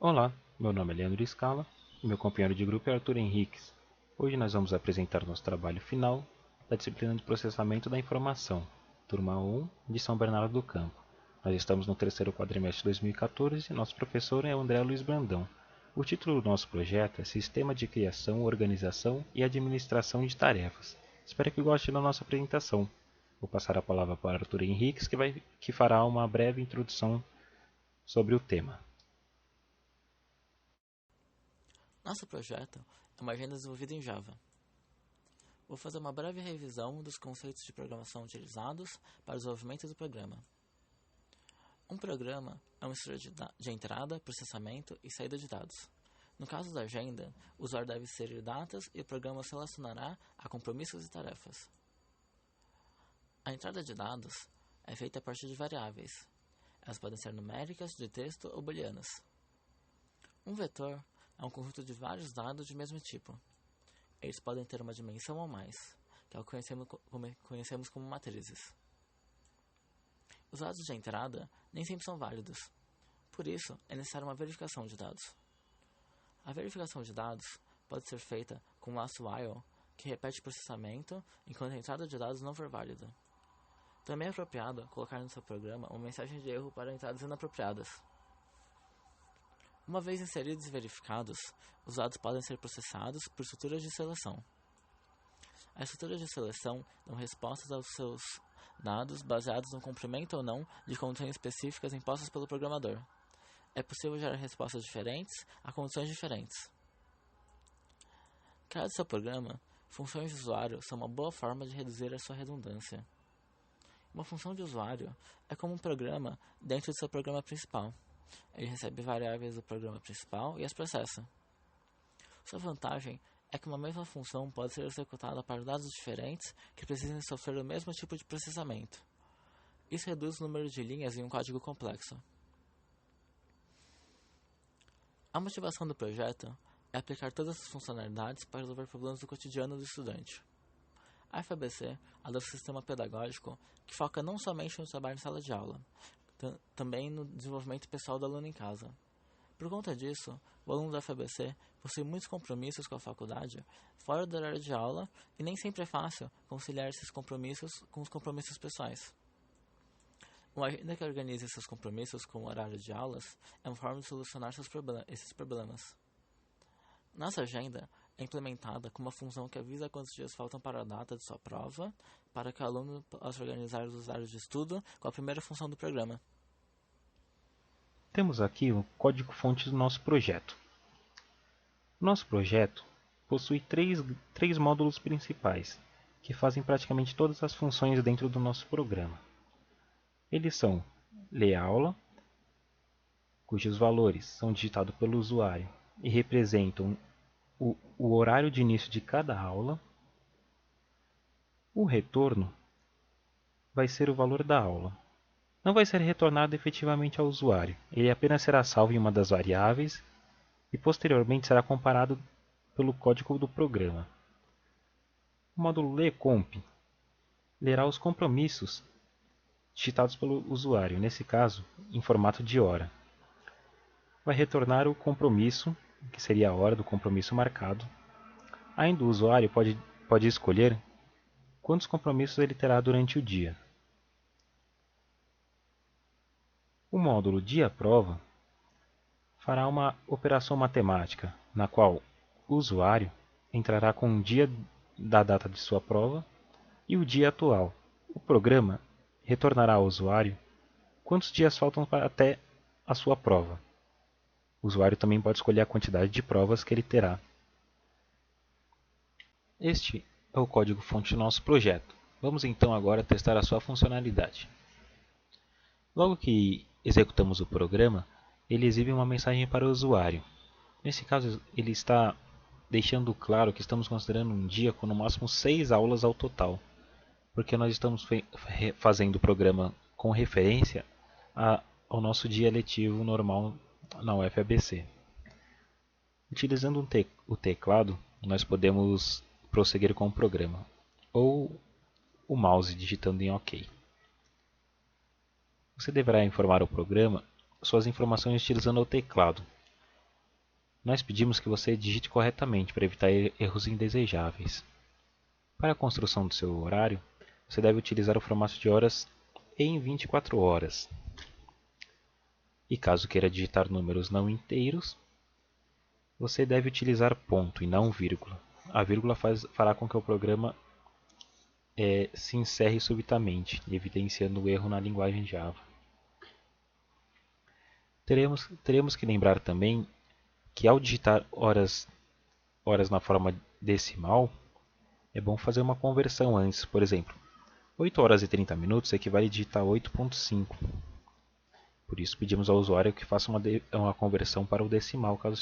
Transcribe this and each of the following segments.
Olá, meu nome é Leandro Scala e meu companheiro de grupo é Arthur Henriques. Hoje nós vamos apresentar nosso trabalho final da disciplina de Processamento da Informação, turma 1 de São Bernardo do Campo. Nós estamos no terceiro quadrimestre de 2014 e nosso professor é o André Luiz Brandão. O título do nosso projeto é Sistema de Criação, Organização e Administração de Tarefas. Espero que gostem da nossa apresentação. Vou passar a palavra para Arthur Henriques, que fará uma breve introdução sobre o tema. Nosso projeto é uma agenda desenvolvida em Java. Vou fazer uma breve revisão dos conceitos de programação utilizados para o desenvolvimento do programa. Um programa é uma estrutura de entrada, processamento e saída de dados. No caso da agenda, o usuário deve inserir datas e o programa se relacionará a compromissos e tarefas. A entrada de dados é feita a partir de variáveis. Elas podem ser numéricas, de texto ou booleanas. Um vetor é um conjunto de vários dados de mesmo tipo. Eles podem ter uma dimensão ou mais, que é o que conhecemos como matrizes. Os dados de entrada nem sempre são válidos. Por isso, é necessária uma verificação de dados. A verificação de dados pode ser feita com um laço while, que repete o processamento enquanto a entrada de dados não for válida. Também é apropriado colocar no seu programa uma mensagem de erro para entradas inapropriadas. Uma vez inseridos e verificados, os dados podem ser processados por estruturas de seleção. As estruturas de seleção dão respostas aos seus dados baseados no cumprimento ou não de condições específicas impostas pelo programador. É possível gerar respostas diferentes a condições diferentes. Caso seu programa, funções de usuário são uma boa forma de reduzir a sua redundância. Uma função de usuário é como um programa dentro do seu programa principal. Ele recebe variáveis do programa principal e as processa. Sua vantagem é que uma mesma função pode ser executada para dados diferentes que precisem sofrer o mesmo tipo de processamento. Isso reduz o número de linhas em um código complexo. A motivação do projeto é aplicar todas as funcionalidades para resolver problemas do cotidiano do estudante. A FABC adota um sistema pedagógico que foca não somente no trabalho em sala de aula, também no desenvolvimento pessoal do aluno em casa. Por conta disso, o aluno da FABC possui muitos compromissos com a faculdade fora do horário de aula e nem sempre é fácil conciliar esses compromissos com os compromissos pessoais. Uma agenda que organize esses compromissos com o horário de aulas é uma forma de solucionar esses problemas. Nossa agenda é implementada com uma função que avisa quantos dias faltam para a data de sua prova, para que o aluno possa organizar os horários de estudo com a primeira função do programa. Temos aqui o código-fonte do nosso projeto. O nosso projeto possui três módulos principais, que fazem praticamente todas as funções dentro do nosso programa. Eles são ler aula, cujos valores são digitados pelo usuário e representam o horário de início de cada aula. O retorno vai ser o valor da aula. Não vai ser retornado efetivamente ao usuário, ele apenas será salvo em uma das variáveis e posteriormente será comparado pelo código do programa. O módulo lecomp lerá os compromissos digitados pelo usuário, nesse caso em formato de hora. Vai retornar o compromisso, que seria a hora do compromisso marcado. Ainda o usuário pode escolher quantos compromissos ele terá durante o dia. O módulo dia-prova fará uma operação matemática, na qual o usuário entrará com o dia da data de sua prova e o dia atual. O programa retornará ao usuário quantos dias faltam até a sua prova. O usuário também pode escolher a quantidade de provas que ele terá. Este é o código-fonte do nosso projeto. Vamos então agora testar a sua funcionalidade. Logo que executamos o programa, ele exibe uma mensagem para o usuário. Nesse caso, ele está deixando claro que estamos considerando um dia com no máximo 6 aulas ao total, porque nós estamos fazendo o programa com referência ao nosso dia letivo normal na UFABC. Utilizando o teclado, nós podemos prosseguir com o programa, ou o mouse digitando em OK. Você deverá informar ao programa suas informações utilizando o teclado. nós pedimos que você digite corretamente para evitar erros indesejáveis. Para a construção do seu horário, você deve utilizar o formato de horas em 24 horas. E caso queira digitar números não inteiros, você deve utilizar ponto e não vírgula. A vírgula fará com que o programa se encerre subitamente, evidenciando o erro na linguagem Java. Teremos que lembrar também que ao digitar horas na forma decimal, é bom fazer uma conversão antes. Por exemplo, 8 horas e 30 minutos equivale a digitar 8.5. Por isso pedimos ao usuário que faça uma conversão para o decimal, caso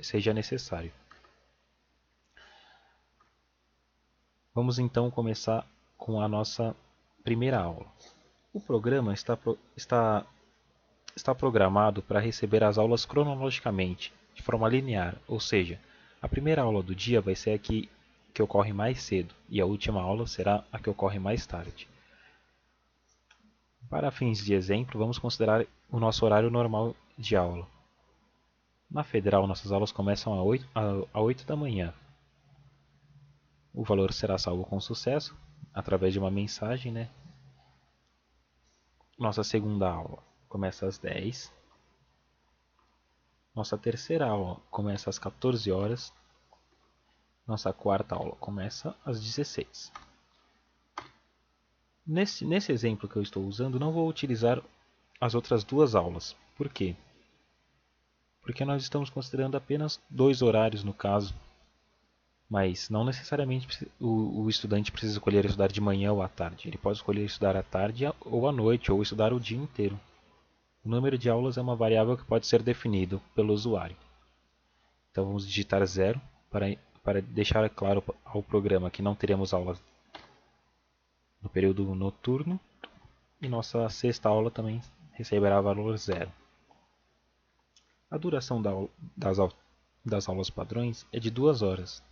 seja necessário. Vamos então começar com a nossa primeira aula. O programa está programado para receber as aulas cronologicamente, de forma linear, ou seja, a primeira aula do dia vai ser a que ocorre mais cedo e a última aula será a que ocorre mais tarde. Para fins de exemplo, vamos considerar o nosso horário normal de aula. Na Federal, nossas aulas começam às 8 da manhã. O valor será salvo com sucesso, através de uma mensagem, Nossa segunda aula começa às 10. Nossa terceira aula começa às 14 horas. Nossa quarta aula começa às 16. Nesse exemplo que eu estou usando, não vou utilizar as outras duas aulas. Por quê? Porque nós estamos considerando apenas 2 horários no caso. Mas não necessariamente o estudante precisa escolher estudar de manhã ou à tarde. Ele pode escolher estudar à tarde ou à noite, ou estudar o dia inteiro. O número de aulas é uma variável que pode ser definido pelo usuário. Então vamos digitar 0 para deixar claro ao programa que não teremos aulas no período noturno. E nossa sexta aula também receberá valor 0. A duração das aulas padrões é de 2 horas.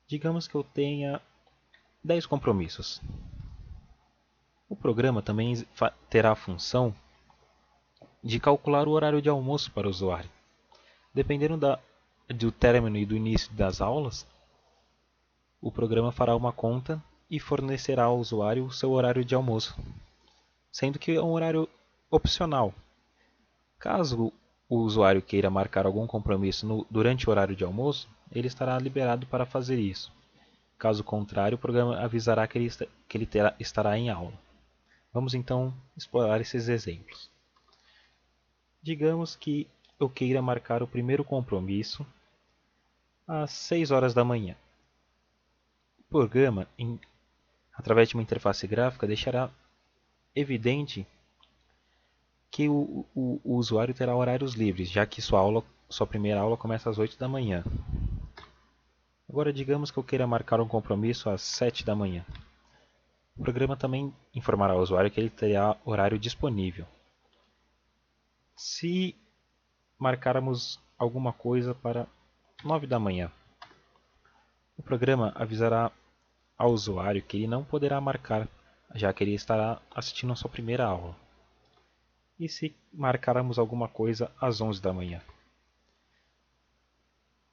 Digamos que eu tenha 10 compromissos. O programa também terá a função de calcular o horário de almoço para o usuário. Dependendo do término e do início das aulas, o programa fará uma conta e fornecerá ao usuário o seu horário de almoço, sendo que é um horário opcional. Caso o usuário queira marcar algum compromisso durante o horário de almoço, ele estará liberado para fazer isso. Caso contrário, o programa avisará que ele estará em aula. Vamos então explorar esses exemplos. Digamos que eu queira marcar o primeiro compromisso às 6 horas da manhã. O programa, através de uma interface gráfica, deixará evidente que o usuário terá horários livres, já que sua primeira aula começa às 8 da manhã. Agora digamos que eu queira marcar um compromisso às 7 da manhã. O programa também informará ao usuário que ele terá horário disponível. Se marcarmos alguma coisa para 9 da manhã, o programa avisará ao usuário que ele não poderá marcar, já que ele estará assistindo a sua primeira aula. E se marcarmos alguma coisa às 11 da manhã?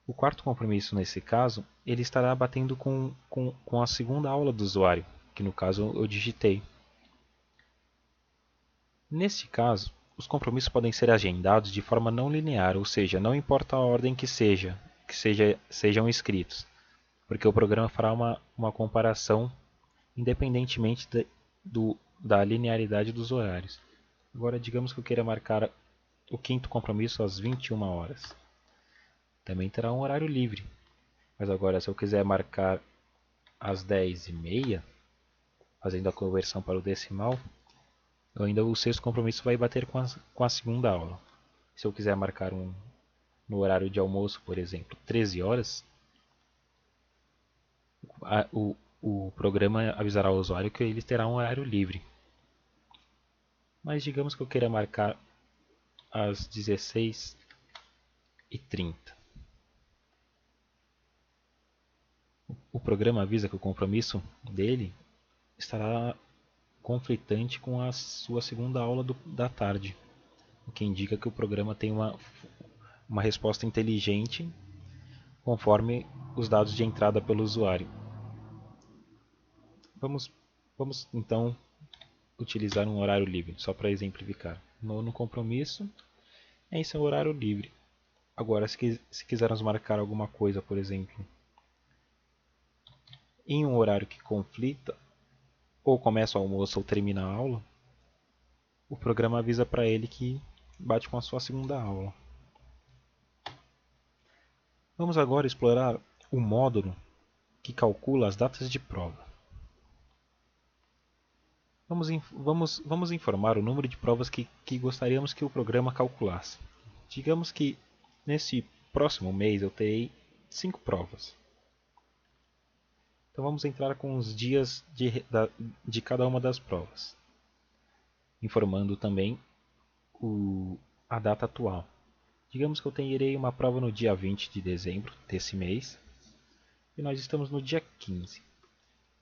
O quarto compromisso, nesse caso, ele estará batendo com a segunda aula do usuário, que no caso eu digitei. Neste caso, os compromissos podem ser agendados de forma não linear, ou seja, não importa a ordem que sejam escritos, porque o programa fará uma comparação independentemente da linearidade dos horários. Agora, digamos que eu queira marcar o quinto compromisso às 21 horas. Também terá um horário livre. Mas agora, se eu quiser marcar às 10h30, fazendo a conversão para o decimal, o sexto compromisso vai bater com a segunda aula. Se eu quiser marcar no horário de almoço, por exemplo, 13 horas, o programa avisará o usuário que ele terá um horário livre. Mas digamos que eu queira marcar às 16h30. O programa avisa que o compromisso dele estará conflitante com a sua segunda aula da tarde, o que indica que o programa tem uma resposta inteligente conforme os dados de entrada pelo usuário. Vamos então utilizar um horário livre, só para exemplificar. No compromisso, esse é o horário livre. Agora, se quisermos marcar alguma coisa, por exemplo, em um horário que conflita, ou começa o almoço ou termina a aula, o programa avisa para ele que bate com a sua segunda aula. Vamos agora explorar o módulo que calcula as datas de prova. Vamos informar o número de provas que gostaríamos que o programa calculasse. Digamos que nesse próximo mês eu terei 5 provas. Então vamos entrar com os dias de cada uma das provas, informando também a data atual. Digamos que eu terei uma prova no dia 20 de dezembro desse mês e nós estamos no dia 15.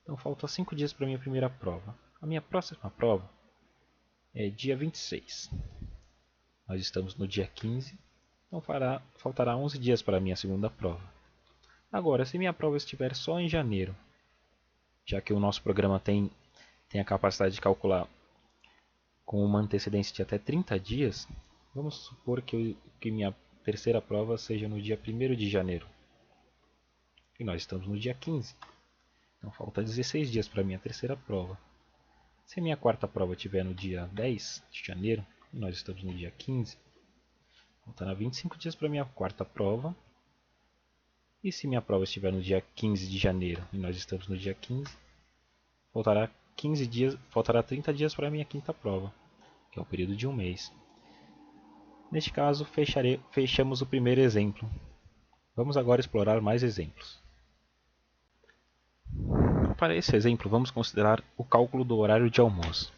Então faltam 5 dias para a minha primeira prova. A minha próxima prova é dia 26. Nós estamos no dia 15, então faltará 11 dias para a minha segunda prova. Agora, se minha prova estiver só em janeiro, já que o nosso programa tem a capacidade de calcular com uma antecedência de até 30 dias, vamos supor que minha terceira prova seja no dia 1º de janeiro. E nós estamos no dia 15. Então falta 16 dias para a minha terceira prova. Se a minha quarta prova estiver no dia 10 de janeiro, e nós estamos no dia 15, faltará 25 dias para a minha quarta prova. E se minha prova estiver no dia 15 de janeiro, e nós estamos no dia 15, faltará 30 dias para a minha quinta prova, que é o período de um mês. Neste caso, fechamos o primeiro exemplo. Vamos agora explorar mais exemplos. Para esse exemplo, vamos considerar o cálculo do horário de almoço.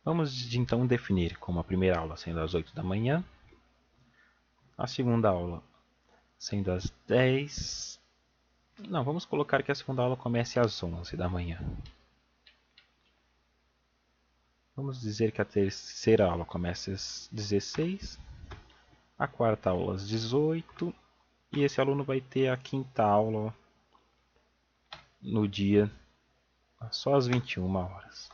Vamos então definir como a primeira aula sendo às 8 da manhã, a segunda aula sendo às 10. Não, vamos colocar que a segunda aula comece às 11 da manhã. Vamos dizer que a terceira aula comece às 16, a quarta aula às 18 e esse aluno vai ter a quinta aula no dia só às 21 horas.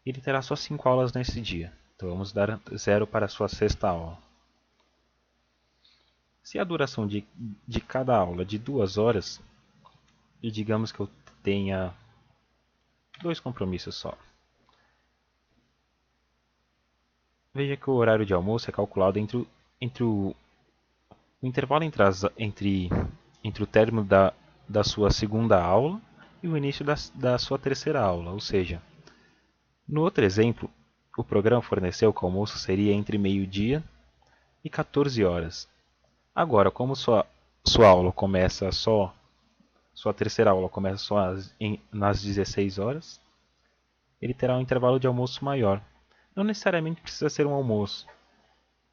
Ele terá só 5 aulas nesse dia, então vamos dar 0 para a sua sexta aula. Se a duração de cada aula é de 2 horas, e digamos que eu tenha 2 compromissos só. Veja que o horário de almoço é calculado entre o intervalo entre o término da sua segunda aula e o início da sua terceira aula, ou seja, no outro exemplo, o programa forneceu que o almoço seria entre meio-dia e 14 horas. Agora, como sua aula começa sua terceira aula começa só nas 16 horas, ele terá um intervalo de almoço maior. Não necessariamente precisa ser um almoço,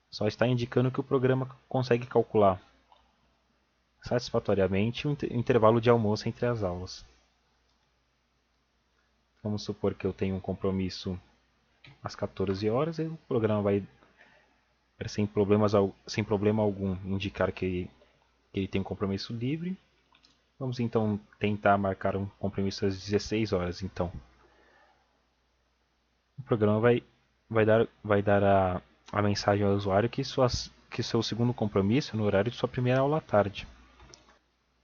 só está indicando que o programa consegue calcular satisfatoriamente o intervalo de almoço entre as aulas. Vamos supor que eu tenho um compromisso às 14 horas e o programa vai, sem problema algum, indicar que ele tem um compromisso livre. Vamos então tentar marcar um compromisso às 16 horas. Então, o programa vai dar a mensagem ao usuário que seu segundo compromisso é no horário de sua primeira aula à tarde.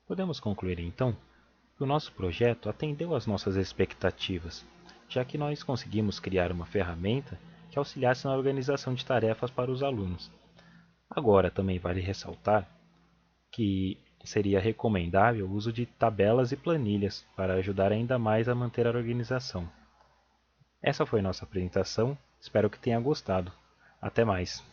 Podemos concluir então que o nosso projeto atendeu às nossas expectativas, já que nós conseguimos criar uma ferramenta que auxiliasse na organização de tarefas para os alunos. Agora, também vale ressaltar que seria recomendável o uso de tabelas e planilhas para ajudar ainda mais a manter a organização. Essa foi nossa apresentação, espero que tenha gostado. Até mais!